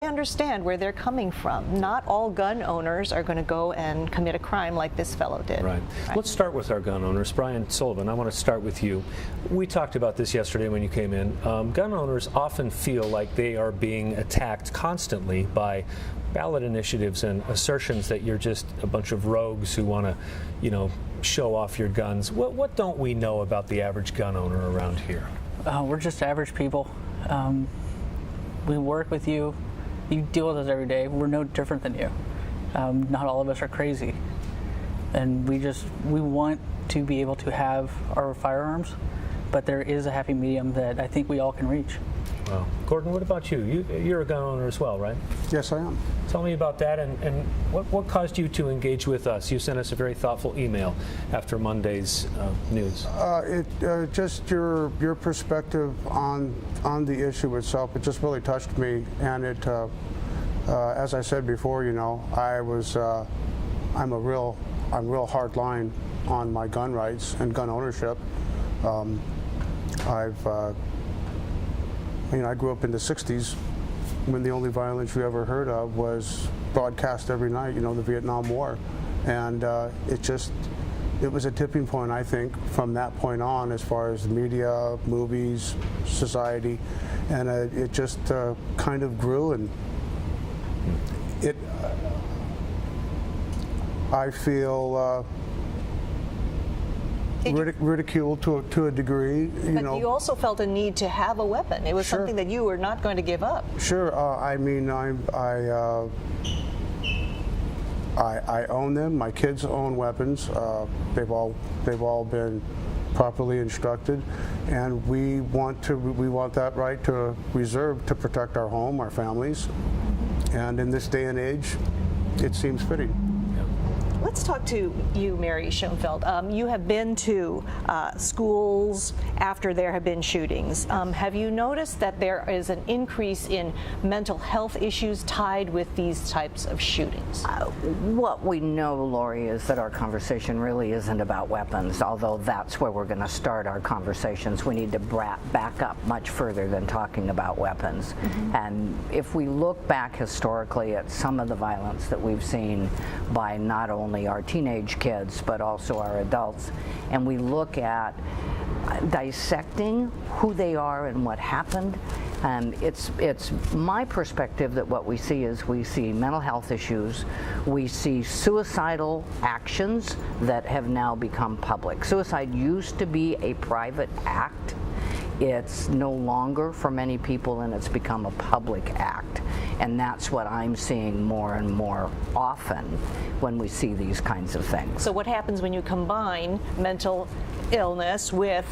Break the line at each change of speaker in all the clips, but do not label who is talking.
I understand where they're coming from. Not all gun owners are going to go and commit a crime like this fellow did.
Right. Let's start with our gun owners. Brian Sullivan, I want to start with you. We talked about this yesterday when you came in. Gun owners often feel like they are being attacked constantly by ballot initiatives and assertions that you're just a bunch of rogues who want to, show off your guns. What don't we know about the average gun owner around here?
We're just average people. We work with you. You deal with us every day. We're no different than you. Not all of us are crazy. And we want to be able to have our firearms, but there is a happy medium that I think we all can reach.
Wow. Gordon, what about you? You're a gun owner as well, right?
Yes, I am.
Tell me about that and what caused you to engage with us? You sent us a very thoughtful email after Monday's news.
Just your perspective on the issue itself. It just really touched me, and it, as I said before, I'm real hard line on my gun rights and gun ownership. I grew up in the 60s when the only violence you ever heard of was broadcast every night, the Vietnam War. And it was a tipping point, I think, from that point on as far as the media, movies, society. And it just kind of grew, and I feel ridiculed to a degree.
But you also felt a need to have a weapon. It was
Sure.
something that you were not going to give up.
Sure. I own them. My kids own weapons. They've all been properly instructed, and we want that right to reserve to protect our home, our families, and in this day and age, it seems fitting.
Let's talk to you, Mary Schoenfeld. You have been to schools after there have been shootings. Have you noticed that there is an increase in mental health issues tied with these types of shootings?
What we know, Lori, is that our conversation really isn't about weapons, although that's where we're going to start our conversations. We need to back up much further than talking about weapons. Mm-hmm. And if we look back historically at some of the violence that we've seen by not only our teenage kids but also our adults, and we look at dissecting who they are and what happened, it's my perspective that what we see is we see mental health issues, we see suicidal actions that have now become public. Suicide used to be a private act. It's no longer for many people, and it's become a public act. And that's what I'm seeing more and more often when we see these kinds of things.
So what happens when you combine mental illness with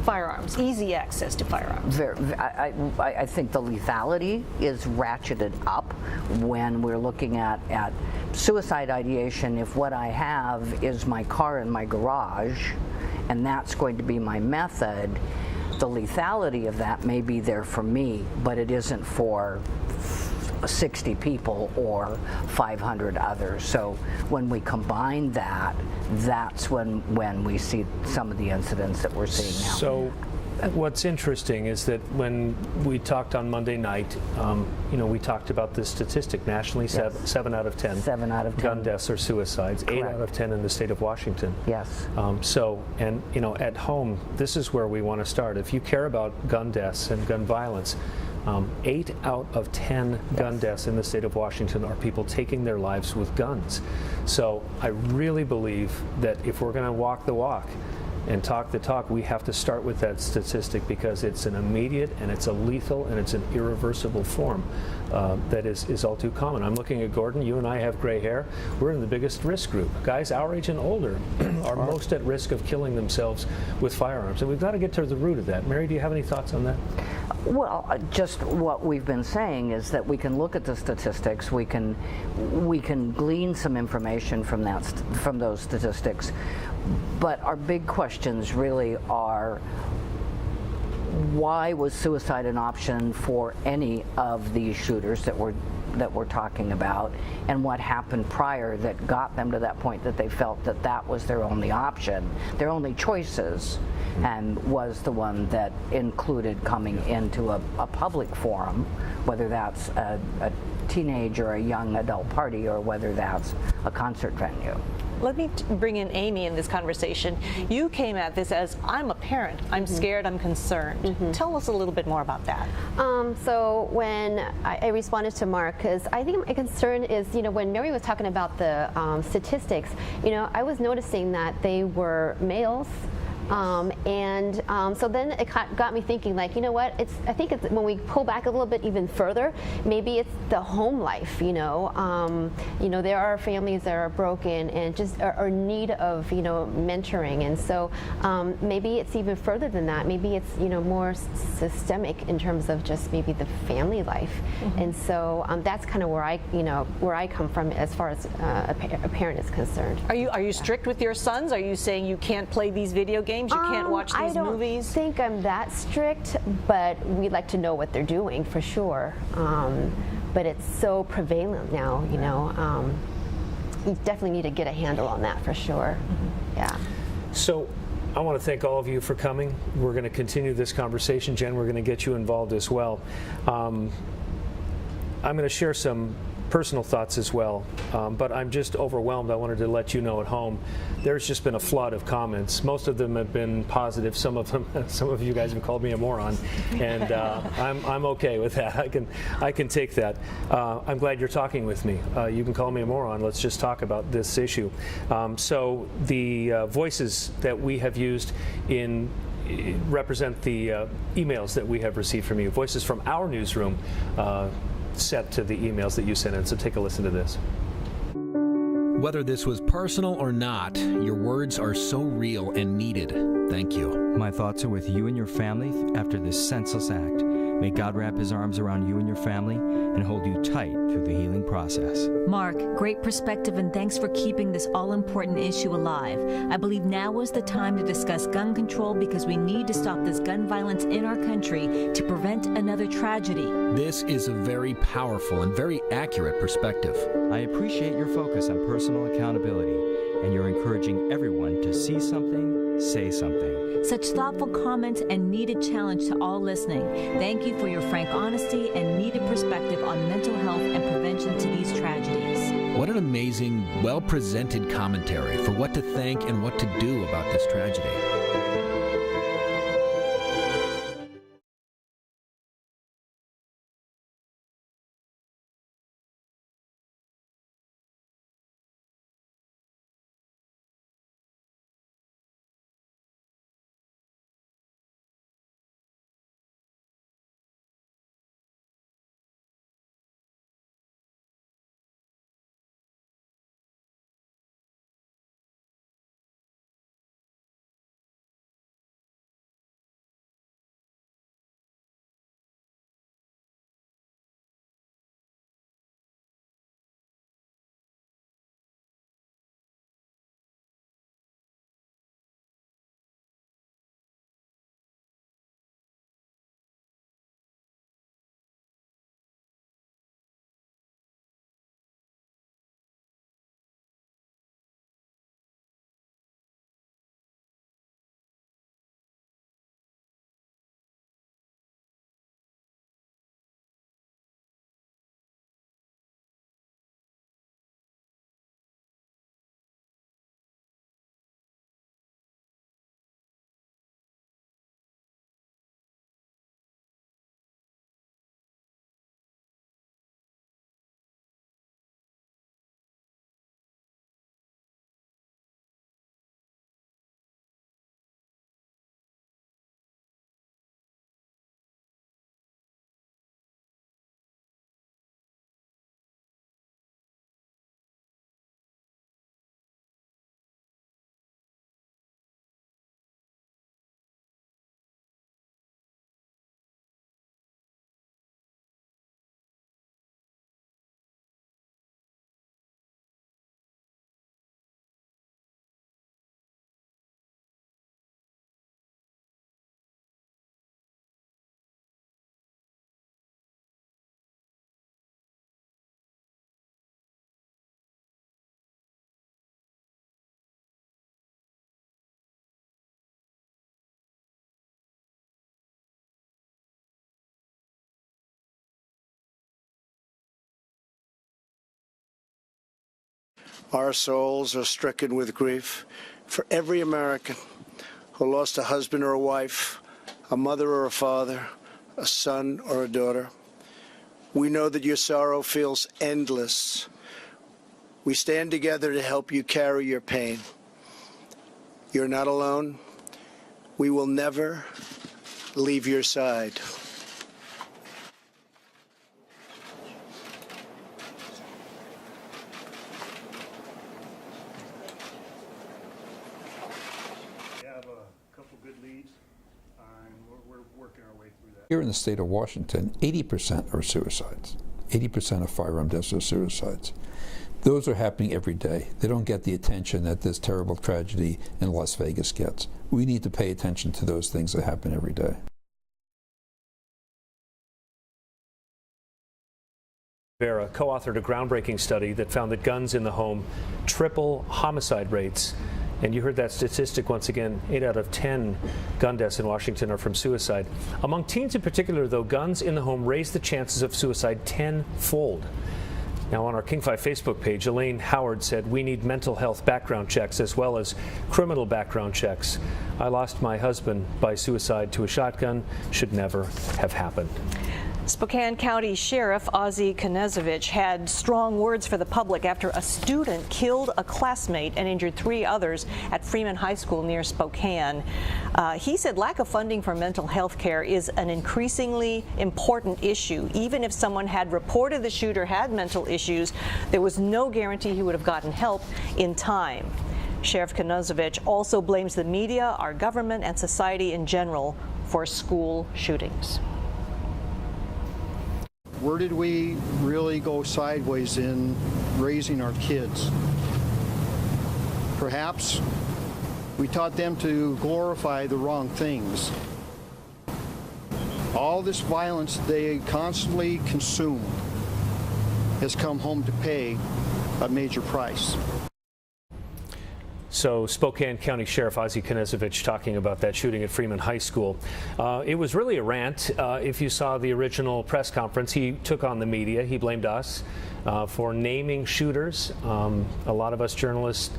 firearms, easy access to firearms?
I think the lethality is ratcheted up when we're looking at suicide ideation. If what I have is my car in my garage, and that's going to be my method, the lethality of that may be there for me, but it isn't for 60 people or 500 others. So when we combine that, that's when we see some of the incidents that we're seeing now.
So what's interesting is that when we talked on Monday night, we talked about this statistic nationally.
Yes.
7 out of 10
gun
deaths or suicides.
Correct.
8 out of 10 in the state of Washington.
Yes.
At home, this is where we want to start. If you care about gun deaths and gun violence, 8 out of 10 gun deaths in the state of Washington are people taking their lives with guns. So I really believe that if we're going to walk the walk and talk the talk, we have to start with that statistic, because it's an immediate and it's a lethal and it's an irreversible form that is all too common. I'm looking at Gordon. You and I have gray hair. We're in the biggest risk group. Guys our age and older are most at risk of killing themselves with firearms, and we've got to get to the root of that. Mary, do you have any thoughts on that?
Well, just what we've been saying is that we can look at the statistics, we can glean some information from those statistics, but our big questions really are, why was suicide an option for any of these shooters that we're talking about, and what happened prior that got them to that point that they felt that that was their only option, their only choices, and was the one that included coming into a public forum, whether that's a teenage or a young adult party, or whether that's a concert venue.
Let me bring in Amy in this conversation. You came at this as, I'm a parent, I'm scared, I'm concerned. Tell us a little bit more about that.
So when I responded to Mark, because I think my concern is, when Mary was talking about the statistics, I was noticing that they were males. So then it got me thinking, like, you know what, I think it's when we pull back a little bit even further, maybe it's the home life, there are families that are broken and just are in need of, mentoring. And so maybe it's even further than that. Maybe it's, more systemic in terms of just maybe the family life. And so that's kind of where I come from as far as a parent is concerned.
Are you strict with your sons? Are you saying you can't play these video games? You can't watch these movies?
I don't think I'm that strict, but we like to know what they're doing for sure. But it's so prevalent now, you definitely need to get a handle on that for sure. Yeah.
So I want to thank all of you for coming. We're going to continue this conversation. Jen, we're going to get you involved as well. I'm going to share some personal thoughts as well, but I'm just overwhelmed. I wanted to let you know at home, there's just been a flood of comments. Most of them have been positive. Some of you guys have called me a moron, and I'm okay with that. I can take that. I'm glad you're talking with me. You can call me a moron. Let's just talk about this issue. So the voices that we have used represent the emails that we have received from you. Voices from our newsroom set to the emails that you sent in. So take a listen to this.
Whether this was personal or not, your words are so real and needed. Thank you.
My thoughts are with you and your family after this senseless act. May God wrap his arms around you and your family and hold you tight through the healing process.
Mark, great perspective, and thanks for keeping this all-important issue alive. I believe now is the time to discuss gun control because we need to stop this gun violence in our country to prevent another tragedy.
This is a very powerful and very accurate perspective.
I appreciate your focus on personal accountability, and you're encouraging everyone to see something, say something.
Such thoughtful comments and needed challenge to all listening. Thank you for your frank honesty and needed perspective on mental health and prevention to these tragedies.
What an amazing, well-presented commentary for what to think and what to do about this tragedy.
Our souls are stricken with grief for every American who lost a husband or a wife, a mother or a father, a son or a daughter. We know that your sorrow feels endless. We stand together to help you carry your pain. You're not alone. We will never leave your side.
We have a couple good leads, and we're working our way through that.
Here in the state of Washington, 80% are suicides. 80% of firearm deaths are suicides. Those are happening every day. They don't get the attention that this terrible tragedy in Las Vegas gets. We need to pay attention to those things that happen every day.
Vera co-authored a groundbreaking study that found that guns in the home triple homicide rates. And you heard that statistic once again, 8 out of 10 gun deaths in Washington are from suicide. Among teens in particular, though, guns in the home raise the chances of suicide tenfold. Now, on our King 5 Facebook page, Elaine Howard said, we need mental health background checks as well as criminal background checks. I lost my husband by suicide to a shotgun. Should never have happened.
Spokane County Sheriff Ozzie Knezovich had strong words for the public after a student killed a classmate and injured 3 others at Freeman High School near Spokane. He said lack of funding for mental health care is an increasingly important issue. Even if someone had reported the shooter had mental issues, there was no guarantee he would have gotten help in time. Sheriff Knezovich also blames the media, our government, and society in general for school shootings.
Where did we really go sideways in raising our kids? Perhaps we taught them to glorify the wrong things. All this violence they constantly consume has come home to pay a major price.
So Spokane County Sheriff Ozzie Knezovich talking about that shooting at Freeman High School. It was really a rant. If you saw the original press conference, he took on the media. He blamed us for naming shooters. A lot of us journalists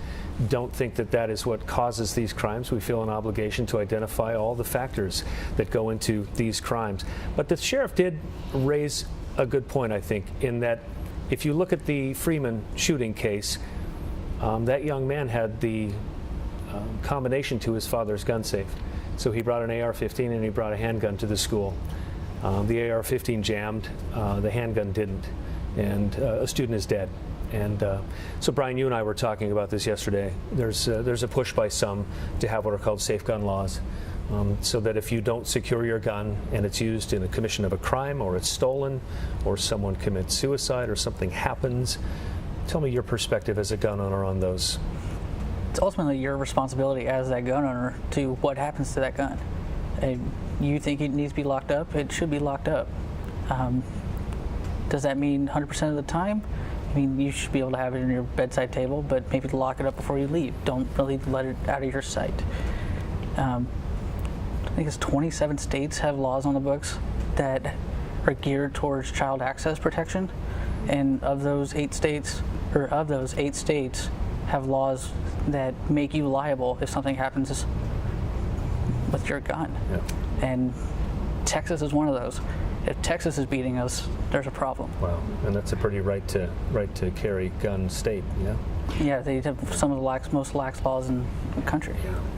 don't think that that is what causes these crimes. We feel an obligation to identify all the factors that go into these crimes. But the sheriff did raise a good point, I think, in that if you look at the Freeman shooting case, that young man had the combination to his father's gun safe. So he brought an AR-15 and he brought a handgun to the school. The AR-15 jammed, the handgun didn't, and a student is dead. And so Brian, you and I were talking about this yesterday. There's a push by some to have what are called safe gun laws, so that if you don't secure your gun and it's used in the commission of a crime, or it's stolen, or someone commits suicide, or something happens, tell me your perspective as a gun owner on those.
It's ultimately your responsibility as that gun owner to what happens to that gun. And you think it needs to be locked up, it should be locked up. Does that mean 100% of the time? I mean, you should be able to have it in your bedside table, but maybe lock it up before you leave. Don't really let it out of your sight. I think it's 27 states have laws on the books that are geared towards child access protection. And of those 8 states, have laws that make you liable if something happens with your gun.
Yeah.
And Texas is one of those. If Texas is beating us, there's a problem.
Wow, and that's a pretty right to carry gun state, yeah?
Yeah, they have some of the most lax laws in the country.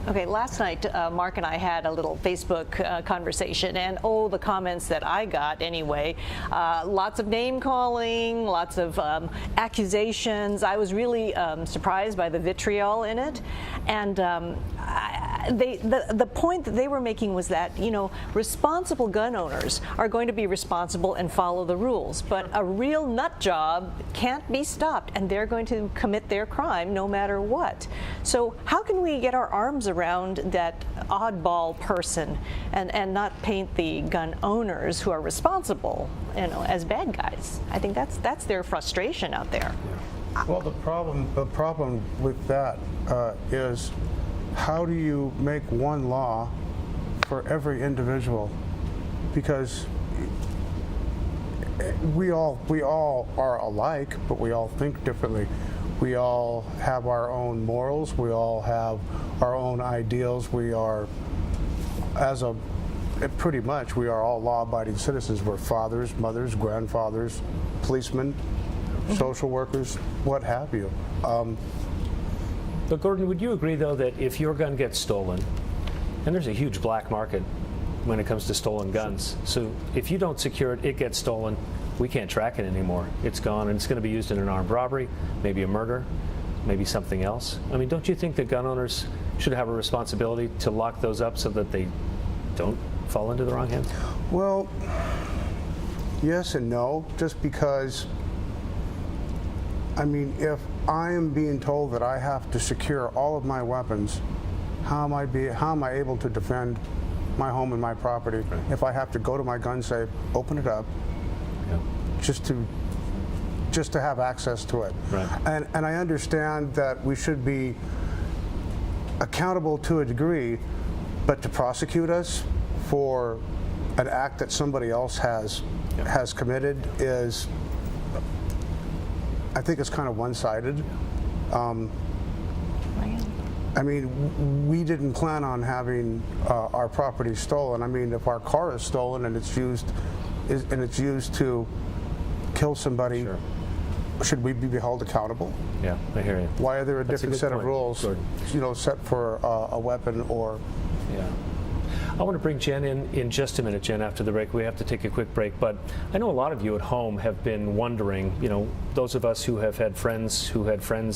Okay, last night Mark and I had a little Facebook conversation, and the comments that I got anyway, lots of name calling, lots of accusations. I was really surprised by the vitriol in it, and the point that they were making was that, responsible gun owners are going to be responsible and follow the rules, but a real nut job can't be stopped, and they're going to commit their crime no matter what. So how can we get our arms around that oddball person and not paint the gun owners who are responsible, as bad guys? I think that's their frustration out there.
Well, the problem with that is, how do you make one law for every individual? Because we all are alike, but we all think differently. We all have our own morals. We all have our own ideals. We are, pretty much, we are all law-abiding citizens. We're fathers, mothers, grandfathers, policemen, social workers, what have you.
But Gordon, would you agree, though, that if your gun gets stolen, and there's a huge black market when it comes to stolen guns, so if you don't secure it, it gets stolen, we can't track it anymore. It's gone, and it's going to be used in an armed robbery, maybe a murder, maybe something else. I mean, don't you think that gun owners should have a responsibility to lock those up so that they don't fall into the wrong hands?
Well, yes and no, just because, I mean, if I am being told that I have to secure all of my weapons, how am I able to defend my home and my property if I have to go to my gun safe, open it up, just to have access to it?
Right.
And I understand that we should be accountable to a degree, but to prosecute us for an act that somebody else has committed is, I think it's kind of one-sided. I mean, we didn't plan on having our property stolen. I mean, if our car is stolen and it's used to kill somebody,
sure,
should we be held accountable?
Yeah, I hear you.
Why are there a different set of rules,
Gordon,
set for a weapon or?
Yeah. I want to bring Jen in just a minute, Jen, after the break. We have to take a quick break, but I know a lot of you at home have been wondering, those of us who have had friends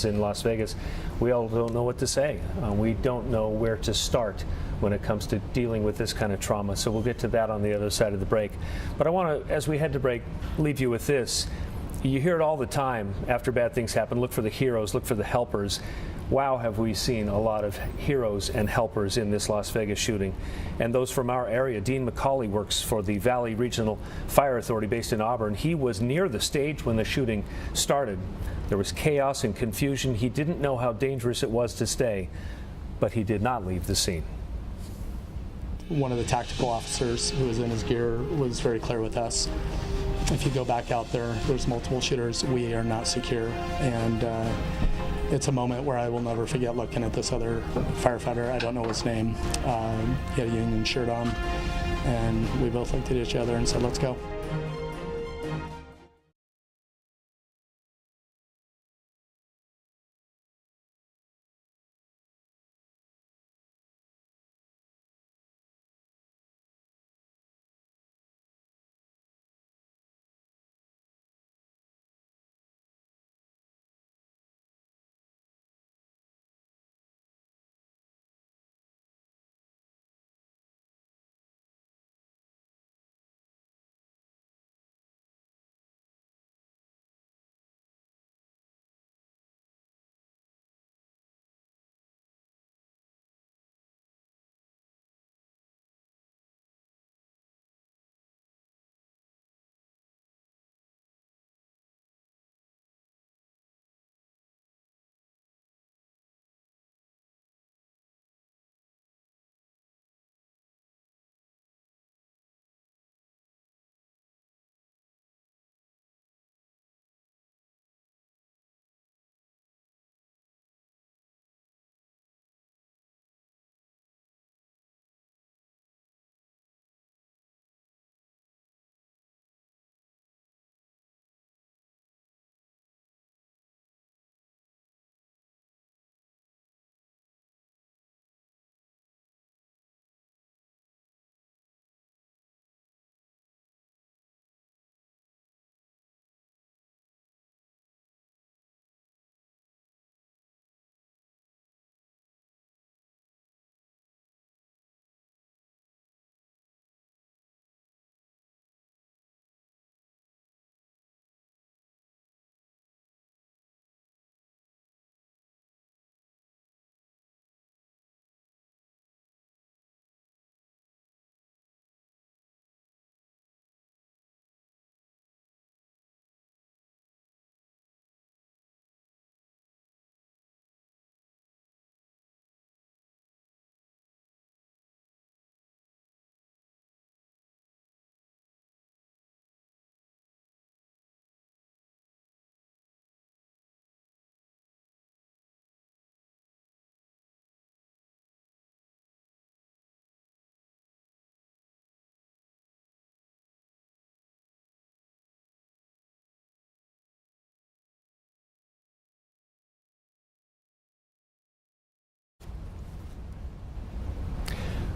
in Las Vegas, we all don't know what to say. We don't know where to start when it comes to dealing with this kind of trauma, so we'll get to that on the other side of the break. But I want to, as we head to break, leave you with this. You hear it all the time after bad things happen. Look for the heroes, look for the helpers. Wow, have we seen a lot of heroes and helpers in this Las Vegas shooting. And those from our area. Dean McCauley works for the Valley Regional Fire Authority based in Auburn. He was near the stage when the shooting started. There was chaos and confusion. He didn't know how dangerous it was to stay, but he did not leave the scene.
One of the tactical officers who was in his gear was very clear with us. If you go back out there, there's multiple shooters. We are not secure. And it's a moment where I will never forget looking at this other firefighter. I don't know his name. He had a Union shirt on. And we both looked at each other and said, let's go.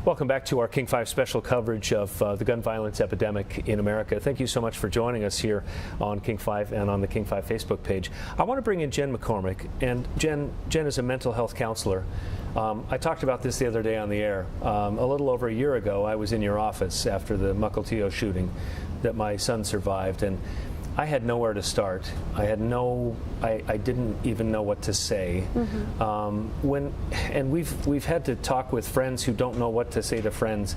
Welcome back to our King 5 special coverage of the gun violence epidemic in America. Thank you so much for joining us here on King 5 and on the King 5 Facebook page. I want to bring in Jen McCormick. And Jen is a mental health counselor. I talked about this the other day on the air. A little over a year ago, I was in your office after the Mukilteo shooting that my son survived. And I had nowhere to start. I didn't even know what to say. And we've had to talk with friends who don't know what to say to friends.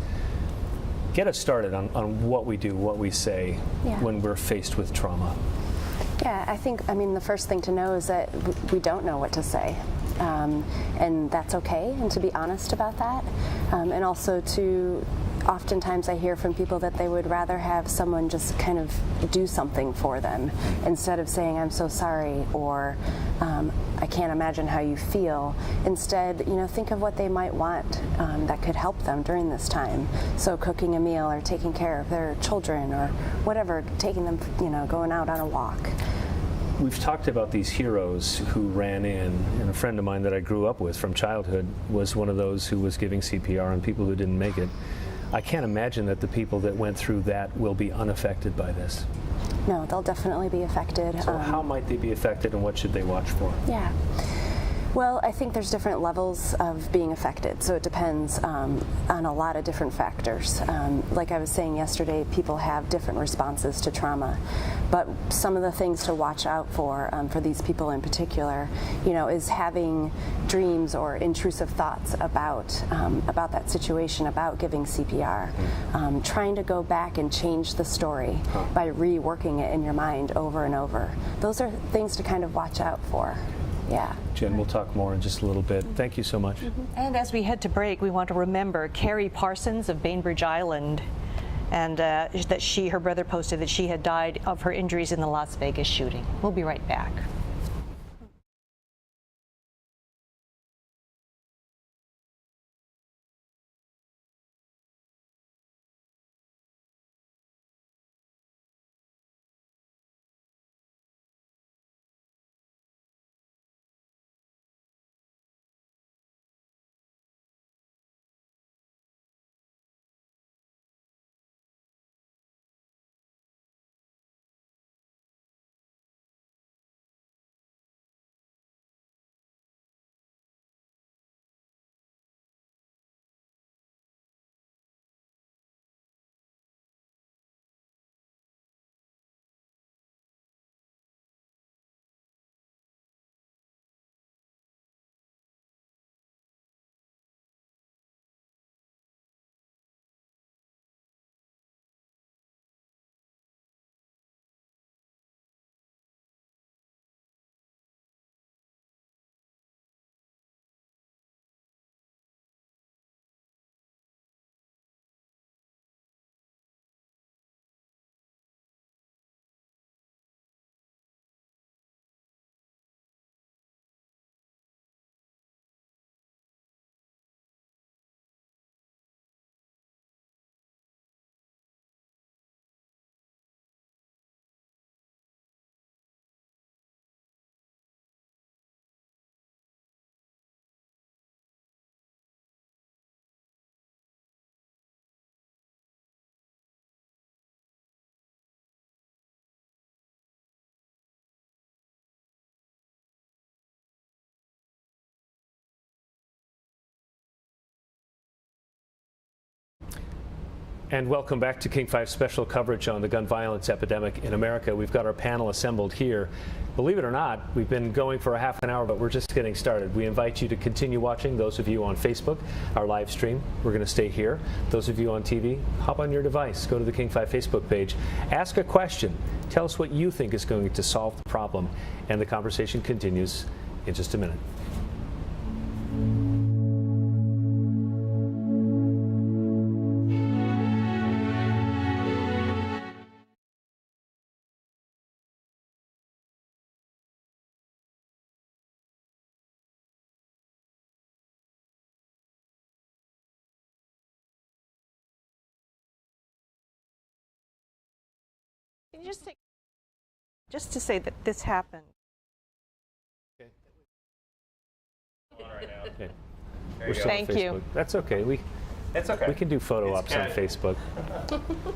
Get us started on what we do, what we say when we're faced with trauma.
Yeah, I mean, the first thing to know is that we don't know what to say. And that's okay, and to be honest about that. And also oftentimes I hear from people that they would rather have someone just kind of do something for them instead of saying, I'm so sorry, or I can't imagine how you feel. Instead, think of what they might want that could help them during this time. So cooking a meal or taking care of their children or whatever, taking them, going out on a walk.
We've talked about these heroes who ran in, and a friend of mine that I grew up with from childhood was one of those who was giving CPR on people who didn't make it. I can't imagine that the people that went through that will be unaffected by this.
No, they'll definitely be affected.
So how might they be affected, and what should they watch for?
Yeah. Well, I think there's different levels of being affected, so it depends on a lot of different factors. Like I was saying yesterday, people have different responses to trauma, but some of the things to watch out for these people in particular, is having dreams or intrusive thoughts about that situation, about giving CPR, trying to go back and change the story by reworking it in your mind over and over. Those are things to kind of watch out for. Yeah.
Jen, we'll talk more in just a little bit. Thank you so much.
And as we head to break, we want to remember Carrie Parsons of Bainbridge Island, and that her brother posted that she had died of her injuries in the Las Vegas shooting. We'll be right back.
And welcome back to King 5 special coverage on the gun violence epidemic in America. We've got our panel assembled here. Believe it or not, we've been going for a half an hour, but we're just getting started. We invite you to continue watching. Those of you on Facebook, our live stream, we're going to stay here. Those of you on TV, hop on your device, go to the King 5 Facebook page, ask a question, tell us what you think is going to solve the problem, and the conversation continues in just a minute.
Can you just to say that this happened.
Okay. We're still on
Thank you.
Facebook. That's okay.
It's okay.
We can do photo ops on Facebook.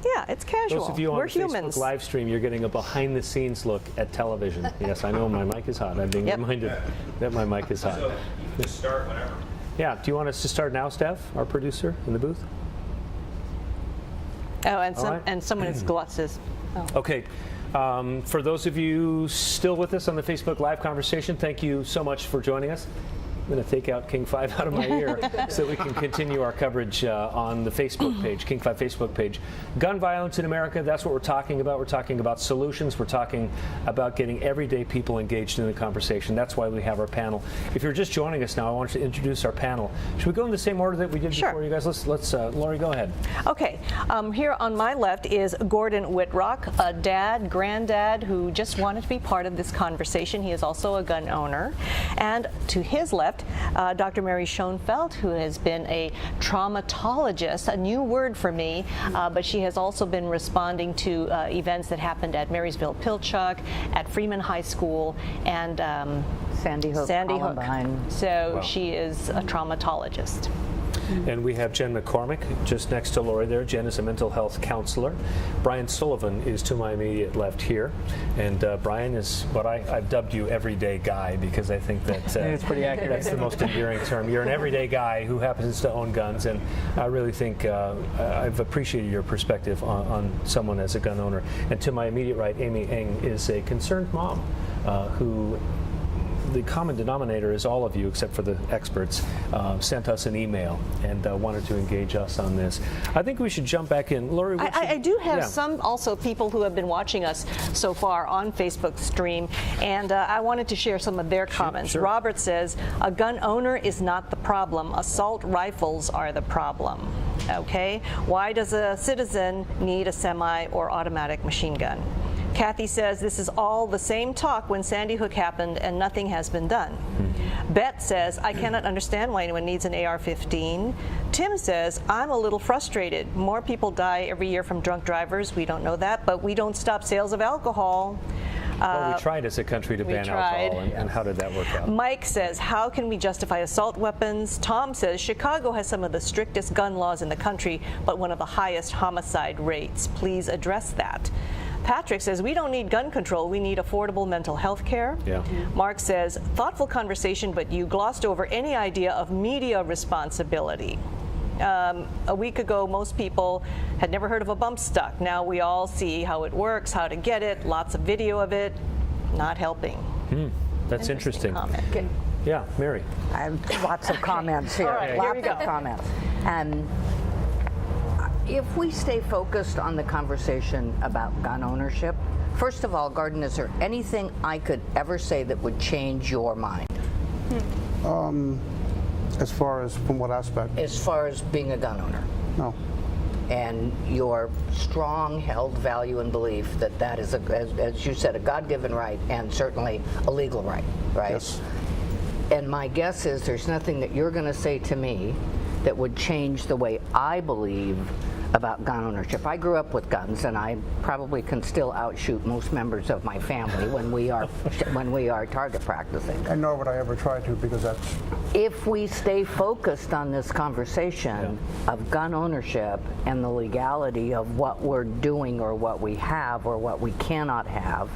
Yeah, it's casual.
Those of you on
We're
the Facebook
humans.
live stream, you're getting a behind-the-scenes look at television. Yes, I know my mic is hot. I'm being reminded that my mic is hot.
So just start whenever.
Yeah, do you want us to start now, Steph, our producer in the booth?
Oh, and
All right.
and someone's glasses. Oh.
Okay. For those of you still with us on the Facebook Live conversation, thank you so much for joining us. I'm going to take out King 5 out of my ear so that we can continue our coverage on the Facebook page, King 5 Facebook page. Gun violence in America, that's what we're talking about. We're talking about solutions. We're talking about getting everyday people engaged in the conversation. That's why we have our panel. If you're just joining us now, I want to introduce our panel. Should we go in the same order that we did before, you guys? Let's Lori, go ahead.
Okay, here on my left is Gordon Whitrock, a dad, granddad, who just wanted to be part of this conversation. He is also a gun owner. And to his left, Dr. Mary Schoenfeld, who has been a traumatologist, a new word for me, but she has also been responding to events that happened at Marysville Pilchuck, at Freeman High School, and
Sandy Hook. Columbine.
So
Wow.
she is a traumatologist.
And we have Jen McCormick just next to Lori there. Jen is a mental health counselor. Brian Sullivan is to my immediate left here. And Brian is what I've dubbed you everyday guy, because I think that
it's pretty accurate.
That's the most endearing term. You're an everyday guy who happens to own guns, and I really think I've appreciated your perspective on someone as a gun owner. And to my immediate right, Amy Eng is a concerned mom who, the common denominator is all of you, except for the experts, sent us an email and wanted to engage us on this. I think we should jump back in. Lori,
I do have some also people who have been watching us so far on Facebook stream, and I wanted to share some of their comments.
Sure.
Robert says, a gun owner is not the problem. Assault rifles are the problem. Okay? Why does a citizen need a semi or automatic machine gun? Kathy says this is all the same talk when Sandy Hook happened and nothing has been done. Bet says, I cannot understand why anyone needs an AR-15. Tim says, I'm a little frustrated. More people die every year from drunk drivers. We don't know that, but we don't stop sales of alcohol.
Well, we tried as a country to ban alcohol, and how did that work out?
Mike says, how can we justify assault weapons? Tom says, Chicago has some of the strictest gun laws in the country, but one of the highest homicide rates. Please address that. Patrick says, we don't need gun control, we need affordable mental health care.
Yeah.
Mark says, thoughtful conversation, but you glossed over any idea of media responsibility. A week ago, most people had never heard of a bump stock. Now we all see how it works, how to get it, lots of video of it, not helping.
That's interesting.
Comment.
Yeah, Mary.
I have lots of comments here.
All right,
lots
here we
of
go.
comments. If we stay focused on the conversation about gun ownership, first of all, Gordon, is there anything I could ever say that would change your mind?
As far as from what aspect?
As far as being a gun owner?
No.
And your strong held value and belief that that is, as you said, a God-given right and certainly a legal right, right?
Yes.
And my guess is there's nothing that you're going to say to me that would change the way I believe about gun ownership. I grew up with guns, and I probably can still outshoot most members of my family when we are target practicing.
And nor would I ever try to, because that's...
If we stay focused on this conversation of gun ownership and the legality of what we're doing or what we have or what we cannot have,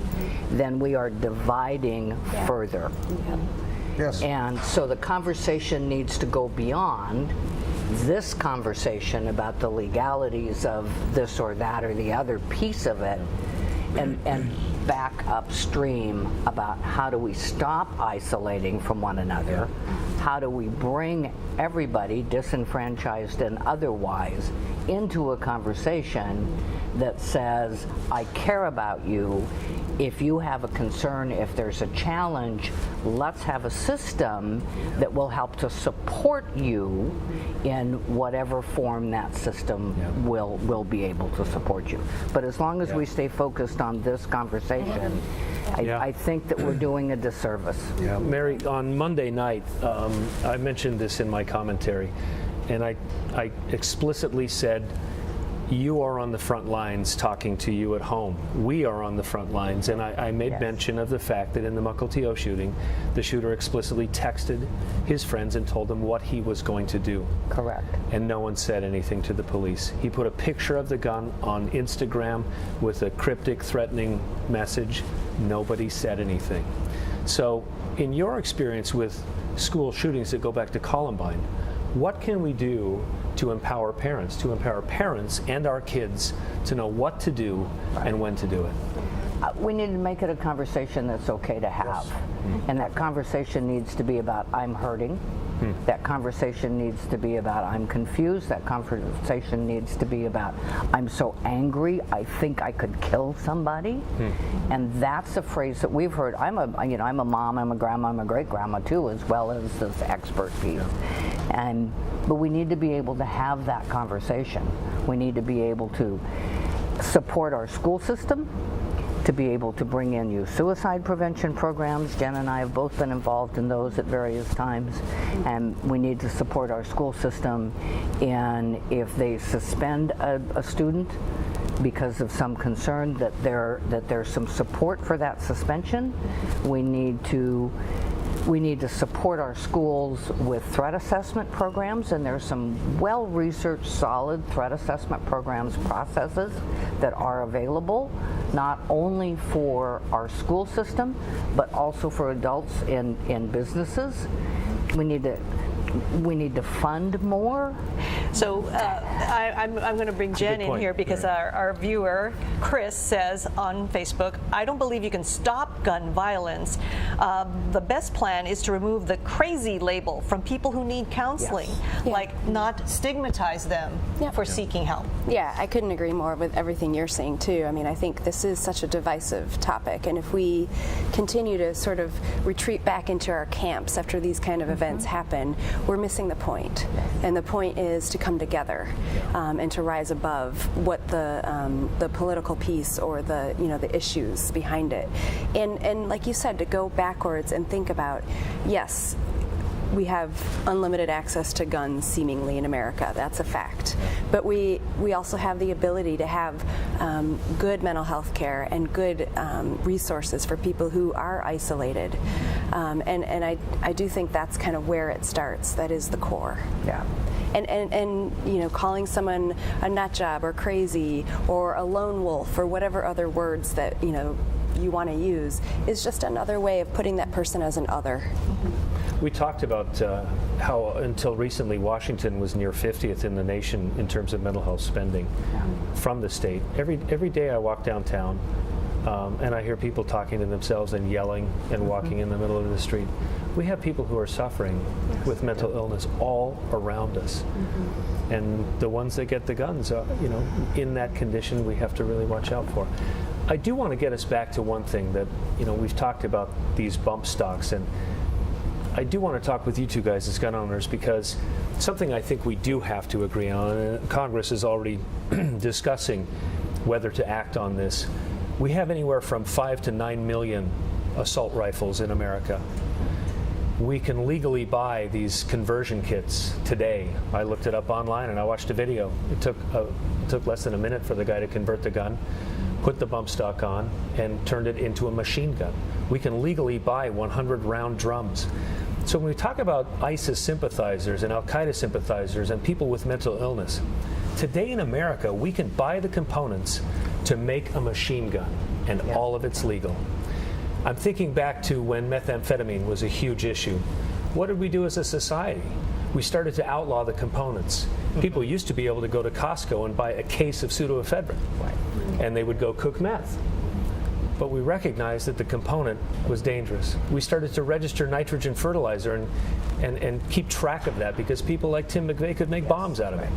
then we are dividing further.
Yes.
And so the conversation needs to go beyond this conversation about the legalities of this or that or the other piece of it, and back upstream about how do we stop isolating from one another, how do we bring everybody, disenfranchised and otherwise, into a conversation that says, I care about you. If you have a concern, if there's a challenge, let's have a system that will help to support you in whatever form that system will be able to support you. But as long as we stay focused on this conversation, I think that we're doing a disservice.
Yeah, Mary, on Monday night, I mentioned this in my commentary, and I explicitly said, you are on the front lines talking to you at home. We are on the front lines, and I made mention of the fact that in the Mukilteo shooting, the shooter explicitly texted his friends and told them what he was going to do.
Correct.
And no one said anything to the police. He put a picture of the gun on Instagram with a cryptic, threatening message. Nobody said anything. So, in your experience with school shootings that go back to Columbine, what can we do to empower parents and our kids to know what to do and when to do it?
We need to make it a conversation that's okay to have. Yes. And that conversation needs to be about I'm hurting. That conversation needs to be about I'm confused. That conversation needs to be about I'm so angry I think I could kill somebody. And that's a phrase that we've heard. I'm a mom, I'm a grandma, I'm a great grandma too, as well as this expert piece. But we need to be able to have that conversation. We need to be able to support our school system, to be able to bring in youth suicide prevention programs. Jen and I have both been involved in those at various times, and we need to support our school system. And if they suspend a student because of some concern that there's some support for that suspension, we need to support our schools with threat assessment programs, and there's some well-researched, solid threat assessment programs processes that are available, not only for our school system, but also for adults in businesses. We need to fund more.
So I'm going to bring Jen in here because our viewer, Chris, says on Facebook, I don't believe you can stop gun violence. The best plan is to remove the crazy label from people who need counseling, like not stigmatize them for seeking help.
Yeah, I couldn't agree more with everything you're saying too. I mean, I think this is such a divisive topic, and if we continue to sort of retreat back into our camps after these kind of events happen, we're missing the point. And the point is to come together and to rise above what the political piece or the issues behind it. And like you said, to go backwards and think about, yes, we have unlimited access to guns seemingly in America. That's a fact. But we also have the ability to have good mental health care and good resources for people who are isolated. And I do think that's kind of where it starts. That is the core.
Yeah.
And calling someone a nut job or crazy or a lone wolf or whatever other words that you want to use is just another way of putting that person as an other.
We talked about how until recently Washington was near 50th in the nation in terms of mental health spending from the state. Every day I walk downtown and I hear people talking to themselves and yelling and walking in the middle of the street. We have people who are suffering with mental illness all around us. And the ones that get the guns are, in that condition we have to really watch out for. I do want to get us back to one thing that, we've talked about these bump stocks, and I do want to talk with you two guys as gun owners because something I think we do have to agree on, and Congress is already discussing whether to act on this. We have anywhere from 5 to 9 million assault rifles in America. We can legally buy these conversion kits today. I looked it up online and I watched a video. It took less than a minute for the guy to convert the gun, put the bump stock on, and turned it into a machine gun. We can legally buy 100-round drums. So when we talk about ISIS sympathizers and Al-Qaeda sympathizers and people with mental illness, today in America we can buy the components to make a machine gun, and all of it's legal. I'm thinking back to when methamphetamine was a huge issue. What did we do as a society? We started to outlaw the components. People used to be able to go to Costco and buy a case of pseudoephedrine, and they would go cook meth. But we recognized that the component was dangerous. We started to register nitrogen fertilizer and keep track of that because people like Tim McVeigh could make bombs out of it.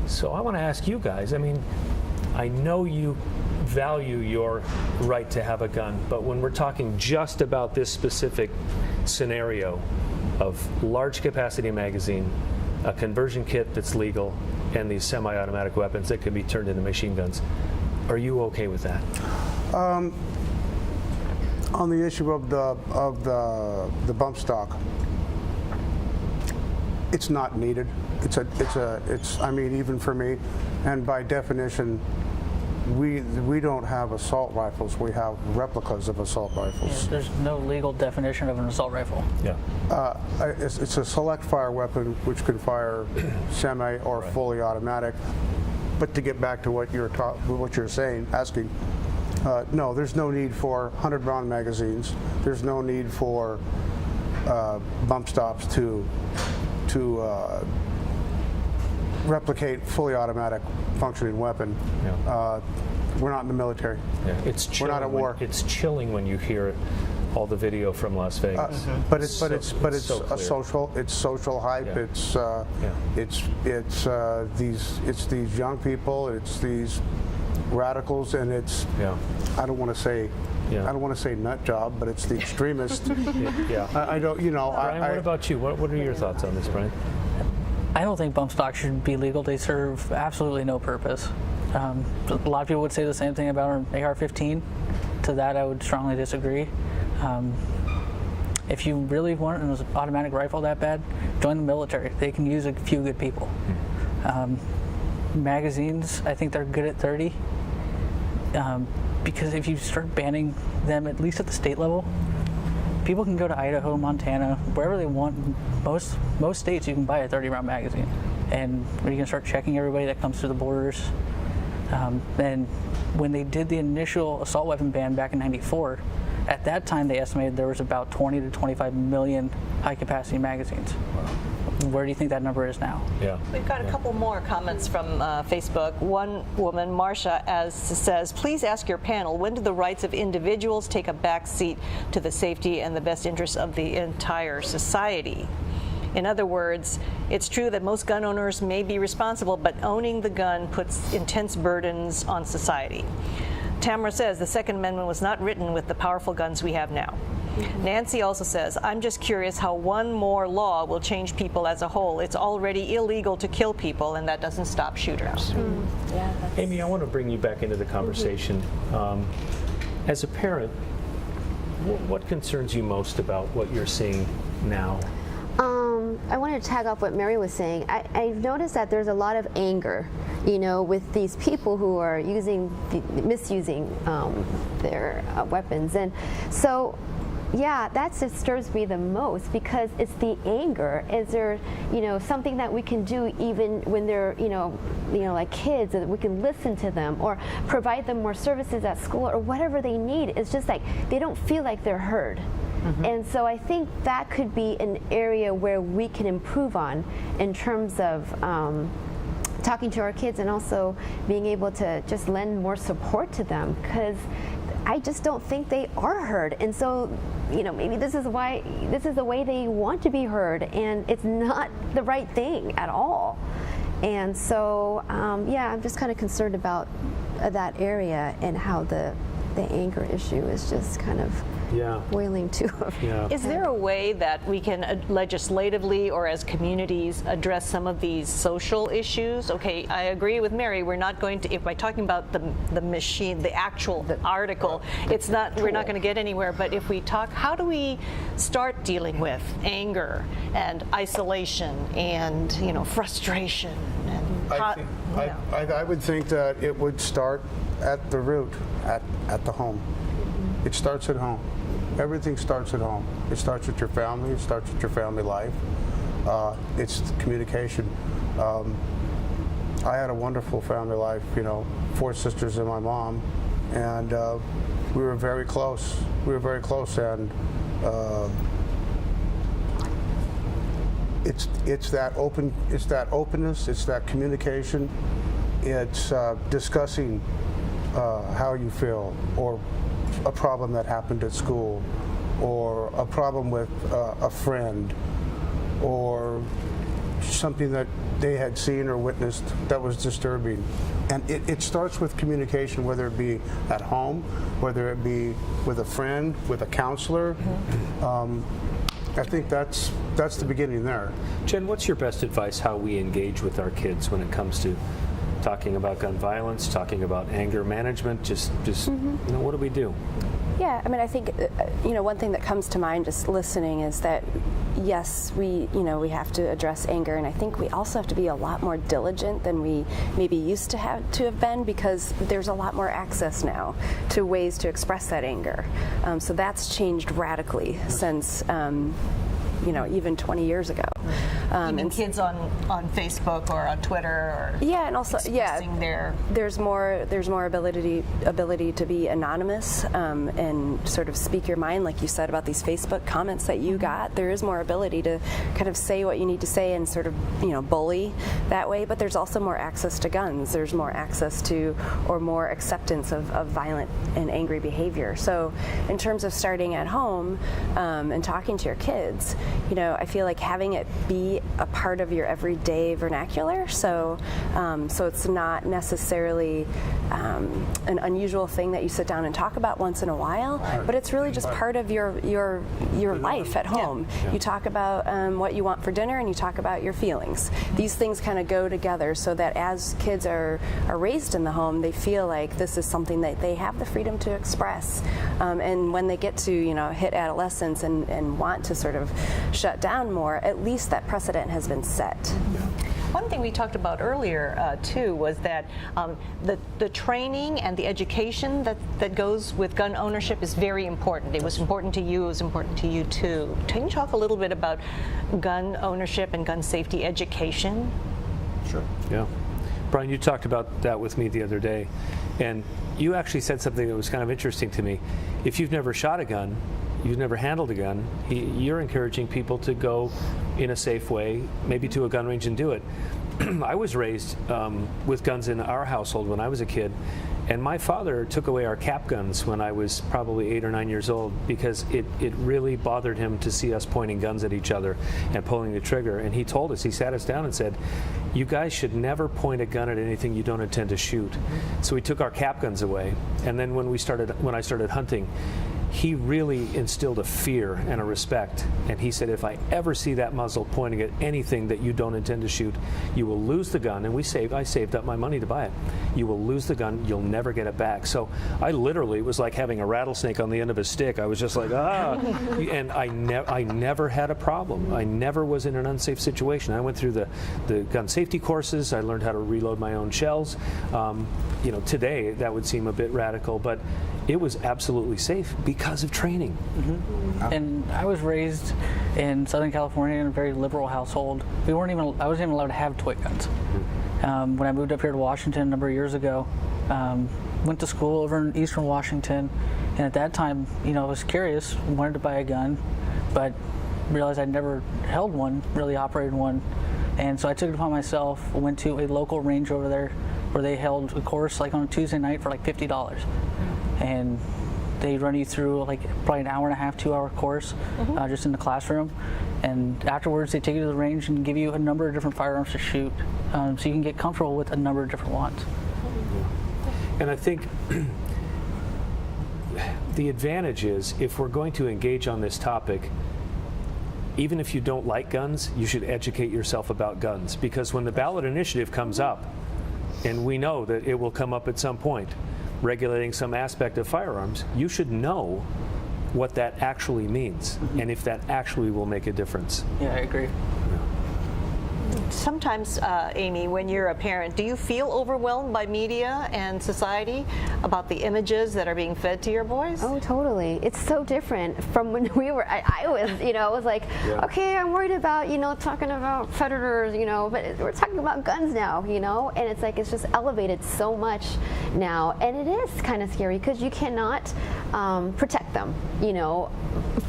So I want to ask you guys, I know you value your right to have a gun, but when we're talking just about this specific scenario of large capacity magazine, a conversion kit that's legal, and these semi-automatic weapons that can be turned into machine guns, are you okay with that?
On the issue of the bump stock, It's not needed. I mean, even for me, and by definition, we don't have assault rifles. We have replicas of assault rifles.
Yeah, there's no legal definition of an assault rifle.
Yeah.
It's a select fire weapon which can fire semi or fully automatic. But to get back to what you're saying, asking, no, there's no need for 100-round magazines. There's no need for bump stops to replicate fully automatic functioning weapon.
Yeah.
We're not in the military.
Yeah. We're
not at war.
It's chilling when you hear all the video from Las Vegas.
But it's
so
a social hype.
Yeah.
It's these young people. It's these radicals, and it's I don't want to say.
Yeah.
I don't want to say nut job, but it's the extremist.
Yeah.
I don't. You know.
Brian, what about you? What are your thoughts on this, Brian?
I don't think bump stocks should be legal. They serve absolutely no purpose. A lot of people would say the same thing about an AR-15. To that, I would strongly disagree. If you really want an automatic rifle that bad, join the military. They can use a few good people. Magazines, I think they're good at 30. Because if you start banning them, at least at the state level, people can go to Idaho, Montana, wherever they want. Most states you can buy a 30-round magazine, and you can start checking everybody that comes through the borders. And when they did the initial assault weapon ban back in '94, at that time they estimated there was about 20 to 25 million high-capacity magazines. Wow. Where do you think that number is now?
Yeah.
We've got a couple more comments from Facebook. One woman, Marcia, says, please ask your panel, when do the rights of individuals take a back seat to the safety and the best interests of the entire society? In other words, it's true that most gun owners may be responsible, but owning the gun puts intense burdens on society. Tamara says the Second Amendment was not written with the powerful guns we have now. Nancy also says, I'm just curious how one more law will change people as a whole. It's already illegal to kill people, and that doesn't stop shooters.
Amy, I want to bring you back into the conversation. As a parent, what concerns you most about what you're seeing now?
I wanted to tag off what Mary was saying. I've noticed that there's a lot of anger, with these people who are misusing their weapons. And so, yeah, that disturbs me the most, because it's the anger. Is there, something that we can do even when they're, like kids, that we can listen to them or provide them more services at school or whatever they need? It's just like they don't feel like they're heard. And so I think that could be an area where we can improve on in terms of talking to our kids, and also being able to just lend more support to them, because I just don't think they are heard. And so, maybe this is the way they want to be heard, and it's not the right thing at all. And so, I'm just kind of concerned about that area, and how the anger issue is just kind of boiling to.
Is there a way that we can legislatively or as communities address some of these social issues? Okay, I agree with Mary. We're not going to, if by talking about the machine, the actual article, it's not. We're not going to get anywhere. But if we talk, how do we start dealing with anger and isolation and frustration? And
I would think that it would start at the root, at the home. It starts at home. Everything starts at home. It starts with your family. It starts with your family life. It's communication. I had a wonderful family life, 4 sisters and my mom, and we were very close. And it's that openness. It's that communication. It's discussing how you feel, or a problem that happened at school, or a problem with a friend, or something that they had seen or witnessed that was disturbing. And it starts with communication, whether it be at home, whether it be with a friend, with a counselor. I think that's the beginning there.
Jen, what's your best advice how we engage with our kids when it comes to talking about gun violence, talking about anger management? Just what do we do?
Yeah, I mean, I think one thing that comes to mind just listening is that yes, we have to address anger, and I think we also have to be a lot more diligent than we maybe used to have been, because there's a lot more access now to ways to express that anger. So that's changed radically since even 20 years ago.
Even kids on Facebook or on Twitter, or
and also there's more ability to be anonymous and sort of speak your mind, like you said about these Facebook comments that you got. There is more ability to kind of say what you need to say and sort of bully that way. But there's also more access to guns. There's more access to or more acceptance of violent and angry behavior. So in terms of starting at home and talking to your kids, I feel like having it be a part of your everyday vernacular. So it's not necessarily an unusual thing that you sit down and talk about once in a while, but it's really just part of your life at home. You talk about what you want for dinner, and you talk about your feelings. These things kind of go together, so that as kids are raised in the home, they feel like this is something that they have the freedom to express. And when they get to hit adolescence and want to sort of shut down more, at least that precedent has been set.
One thing we talked about earlier too was that the training and the education that goes with gun ownership is very important. It was important to you, it was important to you too. Can you talk a little bit about gun ownership and gun safety education?
Sure. Yeah. Brian, you talked about that with me the other day, and you actually said something that was kind of interesting to me. If you've never shot a gun, you've never handled a gun, you're encouraging people to go in a safe way, maybe to a gun range and do it. I was raised with guns in our household when I was a kid, and my father took away our cap guns when I was probably 8 or 9 years old, because it really bothered him to see us pointing guns at each other and pulling the trigger. And he told us, he sat us down and said, you guys should never point a gun at anything you don't intend to shoot. So he took our cap guns away, and then when I started hunting, he really instilled a fear and a respect. And he said, if I ever see that muzzle pointing at anything that you don't intend to shoot, you will lose the gun. And I saved up my money to buy it. You will lose the gun, you'll never get it back. So I literally, it was like having a rattlesnake on the end of a stick. I was just like, ah. And I never had a problem. I never was in an unsafe situation. I went through the gun safety courses. I learned how to reload my own shells. Today that would seem a bit radical, but it was absolutely safe because of training.
Mm-hmm. And I was raised in Southern California in a very liberal household. I wasn't even allowed to have toy guns. When I moved up here to Washington a number of years ago, went to school over in Eastern Washington, and at that time, I was curious, wanted to buy a gun, but realized I'd never held one, really operated one, and so I took it upon myself, went to a local range over there where they held a course like on a Tuesday night for like $50. And they run you through like probably an hour and a half, 2-hour course just in the classroom. And afterwards they take you to the range and give you a number of different firearms to shoot, so you can get comfortable with a number of different ones.
And I think the advantage is, if we're going to engage on this topic, even if you don't like guns, you should educate yourself about guns. Because when the ballot initiative comes up, and we know that it will come up at some point, regulating some aspect of firearms, you should know what that actually means and if that actually will make a difference.
Yeah, I agree.
Sometimes, Amy, when you're a parent, do you feel overwhelmed by media and society about the images that are being fed to your boys?
Oh, totally. It's so different from when we were, I was like, okay, I'm worried about, talking about predators, but we're talking about guns now, and it's like, it's just elevated so much now. And it is kind of scary because you cannot protect them,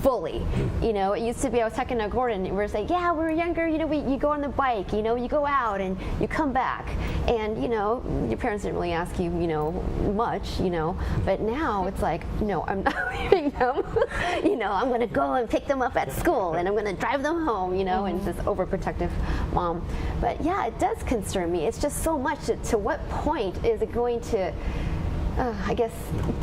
fully. It used to be, I was talking to Gordon, we were saying, yeah, when we were younger, you go on the bike, you go out and you come back, and your parents didn't really ask you, much, but now it's like, no, I'm not leaving them. I'm going to go and pick them up at school, and I'm going to drive them home, and this overprotective mom. But yeah, it does concern me. It's just so much. To what point is it going to, I guess,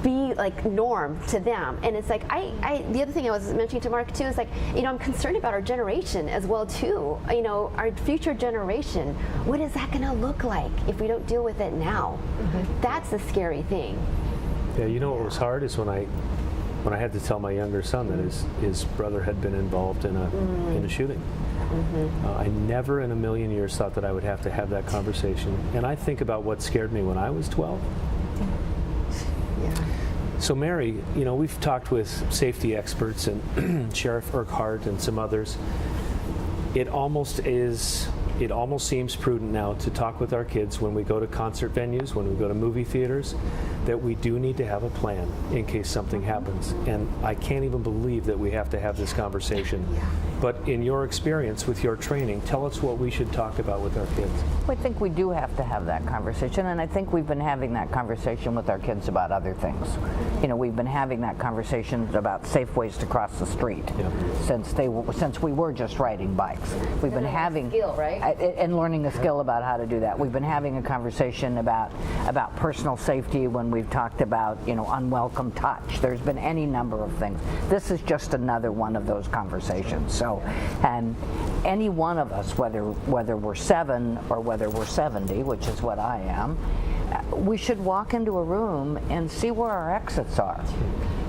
be like norm to them? And it's like, the other thing I was mentioning to Mark too is like, I'm concerned about our generation as well too. Our future generation, what is that going to look like if we don't deal with it now? That's the scary thing.
Yeah, what was hard is when when I had to tell my younger son that his brother had been involved in a shooting. I never in a million years thought that I would have to have that conversation. And I think about what scared me when I was 12.
Yeah.
So Mary, you know, we've talked with safety experts and Sheriff Urquhart and some others. It almost seems prudent now to talk with our kids when we go to concert venues, when we go to movie theaters, that we do need to have a plan in case something happens. And I can't even believe that we have to have this conversation. But in your experience with your training, tell us what we should talk about with our kids.
I think we do have to have that conversation, and I think we've been having that conversation with our kids about other things. You know, we've been having that conversation about safe ways to cross the street since we were just riding bikes. We've been having
skill, right?
And learning a skill about how to do that. We've been having a conversation about personal safety when we've talked about, you know, unwelcome touch. There's been any number of things. This is just another one of those conversations. So, and any one of us, whether we're 7 or whether we're 70, which is what I am, we should walk into a room and see where our exits are.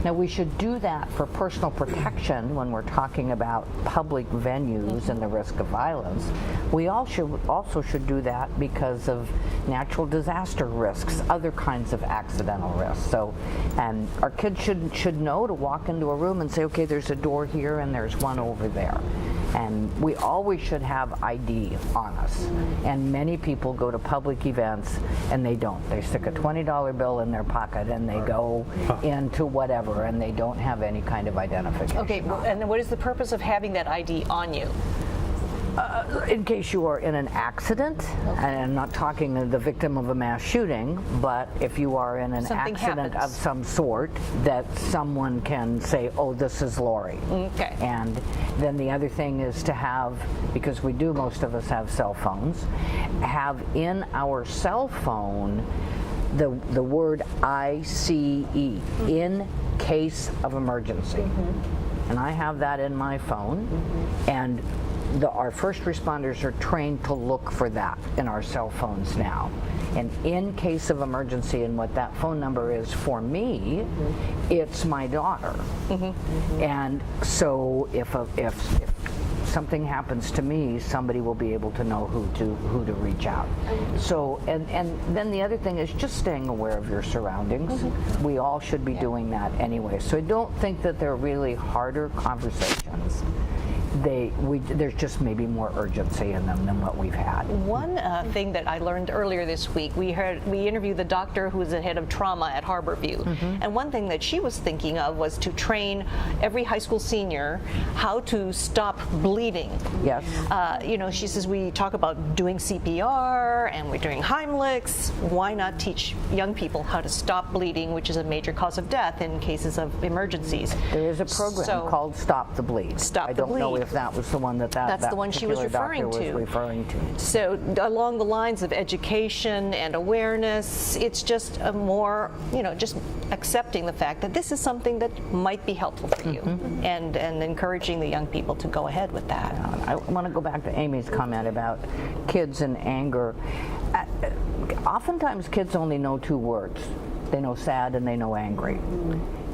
Now, we should do that for personal protection when we're talking about public venues and the risk of violence. We also should do that because of natural disaster risks, other kinds of accidental risks. So, our kids should know to walk into a room and say, okay, there's a door here and there's one over there. And we always should have ID on us. And many people go to public events and they don't. They stick a $20 bill in their pocket and they go into whatever, and they don't have any kind of identification.
Okay, and what is the purpose of having that ID on you?
In case you are in an accident, and I'm not talking the victim of a mass shooting, but if you are in an accident of some sort, that someone can say, oh, this is Lori.
Okay.
And then the other thing is to have, because most of us have cell phones, have in our cell phone the word ICE, in case of emergency. And I have that in my phone, and our first responders are trained to look for that in our cell phones now. And in case of emergency, and what that phone number is for me, it's my daughter. And so if something happens to me, somebody will be able to know who to reach out. So, and then the other thing is just staying aware of your surroundings. We all should be doing that anyway. So I don't think that they're really harder conversations. There's just maybe more urgency in them than what we've had.
One thing that I learned earlier this week, we interviewed the doctor who was the head of trauma at Harborview, and one thing that she was thinking of was to train every high school senior how to stop bleeding.
Yes.
You know, she says we talk about doing CPR and we're doing Heimlichs. Why not teach young people how to stop bleeding, which is a major cause of death in cases of emergencies?
There is a program called Stop the Bleed.
I don't know
if that was the one that's
the one she was referring
to.
So along the lines of education and awareness, it's just a more, you know, just accepting the fact that this is something that might be helpful for you, and encouraging the young people to go ahead with that.
I want to go back to Amy's comment about kids and anger. Oftentimes kids only know 2 words. They know sad and they know angry.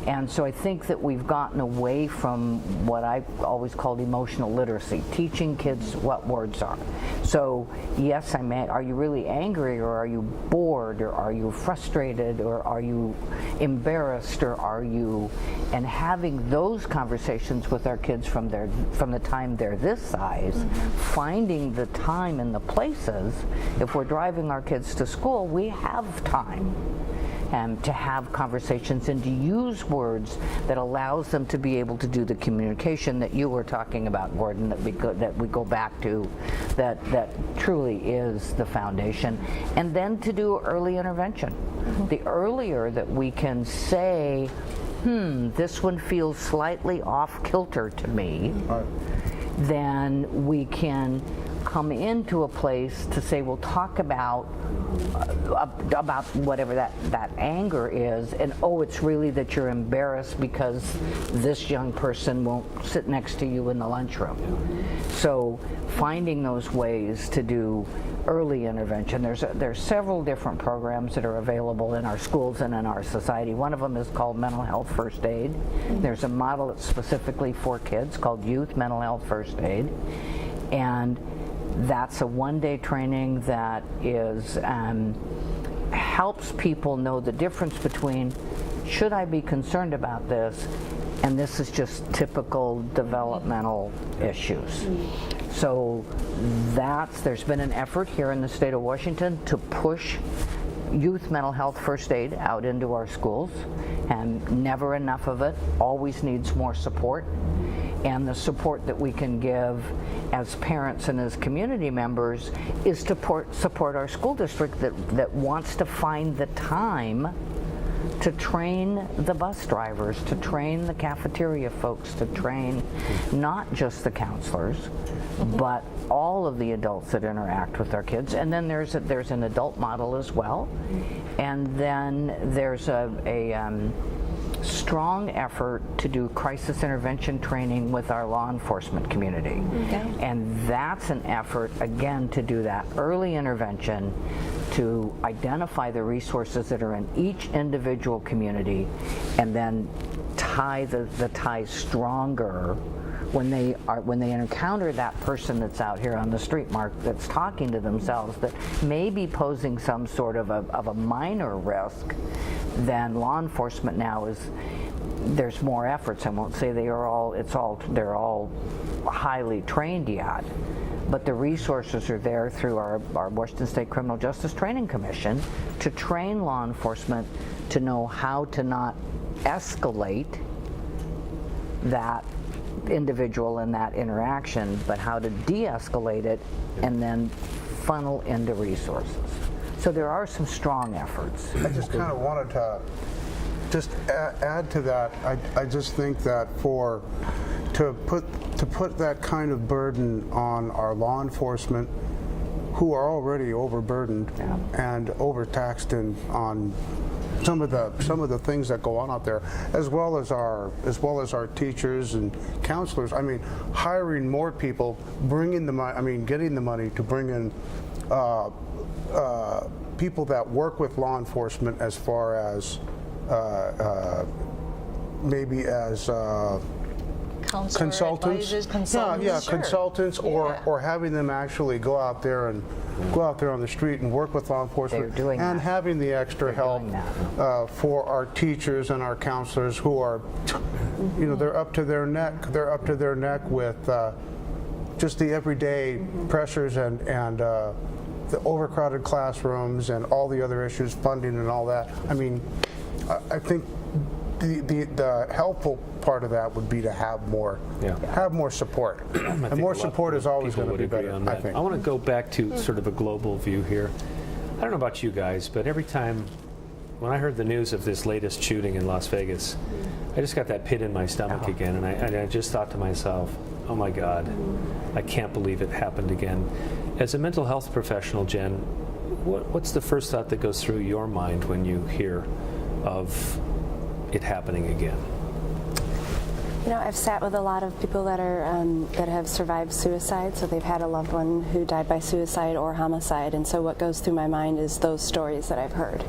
And so I think that we've gotten away from what I always called emotional literacy, teaching kids what words are. So yes, are you really angry, or are you bored, or are you frustrated, or are you embarrassed, or are you, and having those conversations with our kids from the time they're this size, finding the time and the places. If we're driving our kids to school, we have time. To have conversations and to use words that allows them to be able to do the communication that you were talking about, Gordon, that we go back to, that truly is the foundation. And then to do early intervention. The earlier that we can say, this one feels slightly off kilter to me, then we can come into a place to say, we'll talk about whatever that anger is, and oh, it's really that you're embarrassed because this young person won't sit next to you in the lunchroom. So finding those ways to do early intervention. There's several different programs that are available in our schools and in our society. One of them is called Mental Health First Aid. There's a model that's specifically for kids called Youth Mental Health First Aid, and that's a one-day training that is helps people know the difference between, should I be concerned about this, and this is just typical developmental issues. So there's been an effort here in the state of Washington to push youth mental health first aid out into our schools, and never enough of it, always needs more support. And the support that we can give as parents and as community members is to support our school district that wants to find the time to train the bus drivers, to train the cafeteria folks, to train not just the counselors, but all of the adults that interact with our kids. And then there's an adult model as well. And then there's a strong effort to do crisis intervention training with our law enforcement community. And that's an effort, again, to do that early intervention, to identify the resources that are in each individual community, and then tie the ties stronger when they encounter that person that's out here on the street, Mark, that's talking to themselves, that may be posing some sort of a minor risk. Then law enforcement now there's more efforts. I won't say they're all highly trained yet, but the resources are there through our Washington State Criminal Justice Training Commission to train law enforcement to know how to not escalate that individual in that interaction, but how to de-escalate it and then funnel into resources. So there are some strong efforts.
I just kind of wanted to just add to that. I just think that to put that kind of burden on our law enforcement, who are already overburdened and overtaxed on some of the things that go on out there, as well as our teachers and counselors. I mean, hiring more people, bringing the money. I mean, getting the money to bring in people that work with law enforcement, as far as maybe as consultants, consultants, or having them actually go out there on the street and work with law enforcement, and having the extra help for our teachers and our counselors who are, they're up to their neck. They're up to their neck with just the everyday pressures and the overcrowded classrooms and all the other issues, funding and all that. I mean, I think the helpful part of that would be to have more support. And more support is always going to be better, I think.
I want to go back to sort of a global view here. I don't know about you guys, but every time when I heard the news of this latest shooting in Las Vegas, I just got that pit in my stomach again, and I just thought to myself, oh my God, I can't believe it happened again. As a mental health professional, Jen, what's the first thought that goes through your mind when you hear of it happening again?
I've sat with a lot of people that have survived suicide, so they've had a loved one who died by suicide or homicide, and so what goes through my mind is those stories that I've heard,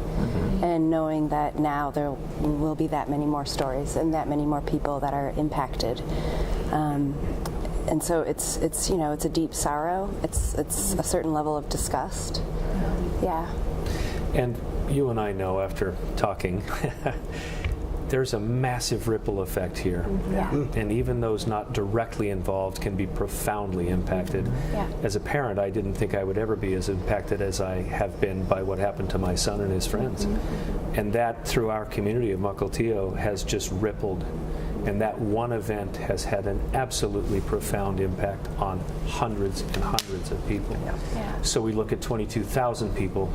and knowing that now there will be that many more stories and that many more people that are impacted. And so it's a deep sorrow. It's a certain level of disgust. Yeah.
And you and I know, after talking, there's a massive ripple effect here. And even those not directly involved can be profoundly impacted. As a parent, I didn't think I would ever be as impacted as I have been by what happened to my son and his friends. And that, through our community of Mukilteo, has just rippled. And that one event has had an absolutely profound impact on hundreds and hundreds of people. So we look at 22,000 people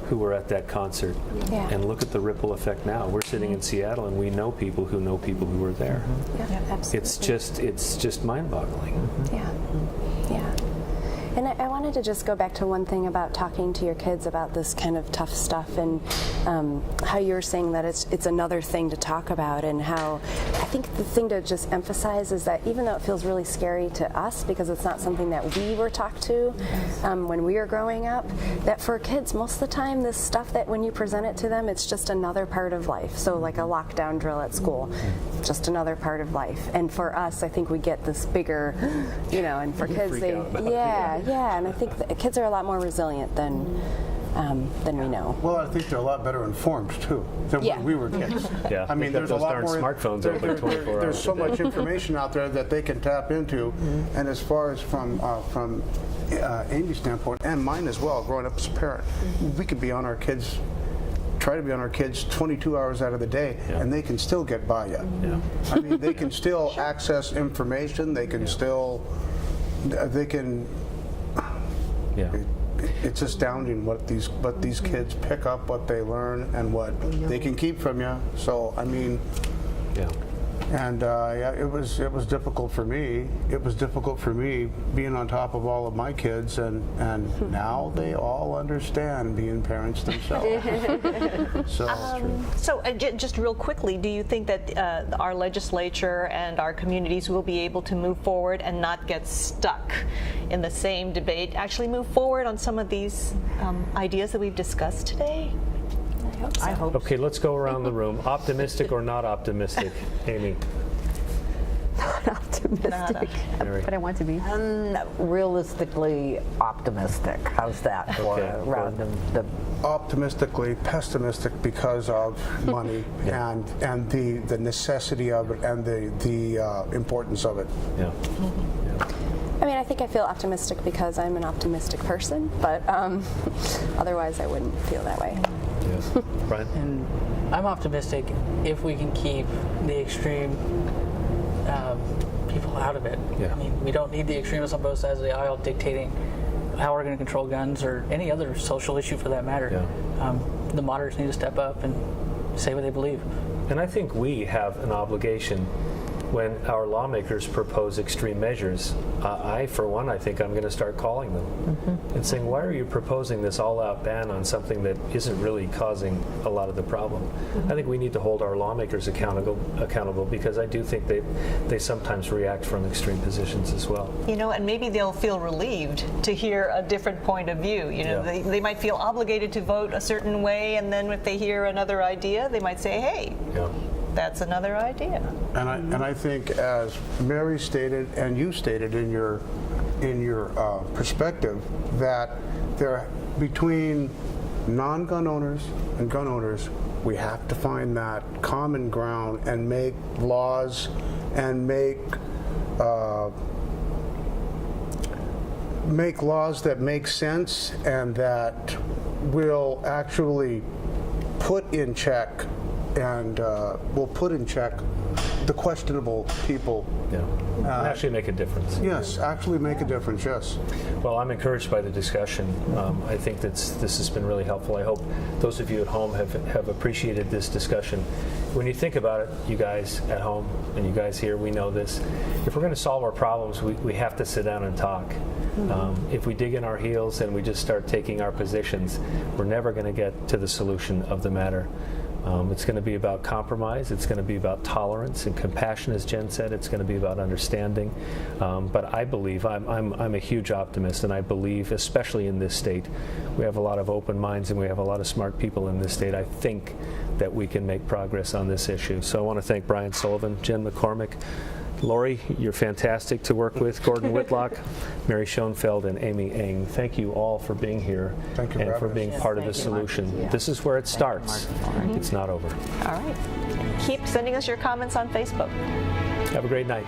who were at that concert, and look at the ripple effect now. We're sitting in Seattle, and we know people who were there.
Absolutely.
It's just mind-boggling.
wanted to just go back to one thing about talking to your kids about this kind of tough stuff, and how you were saying that it's another thing to talk about, and how I think the thing to just emphasize is that even though it feels really scary to us because it's not something that we were taught to when we were growing up, that for kids most of the time this stuff that when you present it to them, it's just another part of life. So like a lockdown drill at school, just another part of life. And for us, I think we get this bigger, and for kids, and I think that kids are a lot more resilient than we know.
Well, I think they're a lot better informed too than when we were kids.
Yeah,
I mean, there's a
those
lot
darn
more
smartphones open 24 hours.
There's so much information out there that they can tap into, and as far as from Amy's standpoint and mine as well, growing up as a parent, we could be on our kids. Try to be on our kids 22 hours out of the day, and they can still get by you. I mean, they can still access information. They can still, It's astounding what these kids pick up, what they learn, and what they can keep from you. So I mean, and it was difficult for me. It was difficult for me being on top of all of my kids, and now they all understand being parents themselves.
So just real quickly, do you think that our legislature and our communities will be able to move forward and not get stuck in the same debate, actually move forward on some of these ideas that we've discussed today?
I hope so.
Okay, let's go around the room. Optimistic or not optimistic? Amy.
Not optimistic, but I want to be.
Realistically optimistic. How's that for around the
optimistically pessimistic because of money and the necessity of it and the importance of it.
I mean, I think I feel optimistic because I'm an optimistic person, but otherwise I wouldn't feel that way.
Brian?
And I'm optimistic if we can keep the extreme people out of it. I mean, we don't need the extremists on both sides of the aisle dictating how we're going to control guns or any other social issue for that matter. The moderates need to step up and say what they believe.
And I think we have an obligation when our lawmakers propose extreme measures. I, for one, I think I'm going to start calling them and saying, why are you proposing this all-out ban on something that isn't really causing a lot of the problem? I think we need to hold our lawmakers accountable because I do think they sometimes react from extreme positions as well.
And maybe they'll feel relieved to hear a different point of view. They might feel obligated to vote a certain way, and then if they hear another idea, they might say, hey, that's another idea.
And I think, as Mary stated and you stated in your perspective, that between non-gun owners and gun owners, we have to find that common ground and make laws and make laws that make sense and that will actually put in check will put in check the questionable people.
Actually make a difference.
Yes, actually make a difference, yes.
Well, I'm encouraged by the discussion. I think this has been really helpful. I hope those of you at home have appreciated this discussion. When you think about it, you guys at home and you guys here, we know this. If we're going to solve our problems, we have to sit down and talk. If we dig in our heels and we just start taking our positions, we're never going to get to the solution of the matter. It's going to be about compromise. It's going to be about tolerance and compassion, as Jen said. It's going to be about understanding. But I believe I'm a huge optimist, and I believe, especially in this state, we have a lot of open minds and we have a lot of smart people in this state. I think that we can make progress on this issue. So I want to thank Brian Sullivan, Jen McCormick, Lori, you're fantastic to work with, Gordon Whitlock, Mary Schoenfeld, and Amy Eng. Thank you all for being here and for being part of the solution. This is where it starts. It's not over.
All right. Keep sending us your comments on Facebook.
Have a great night.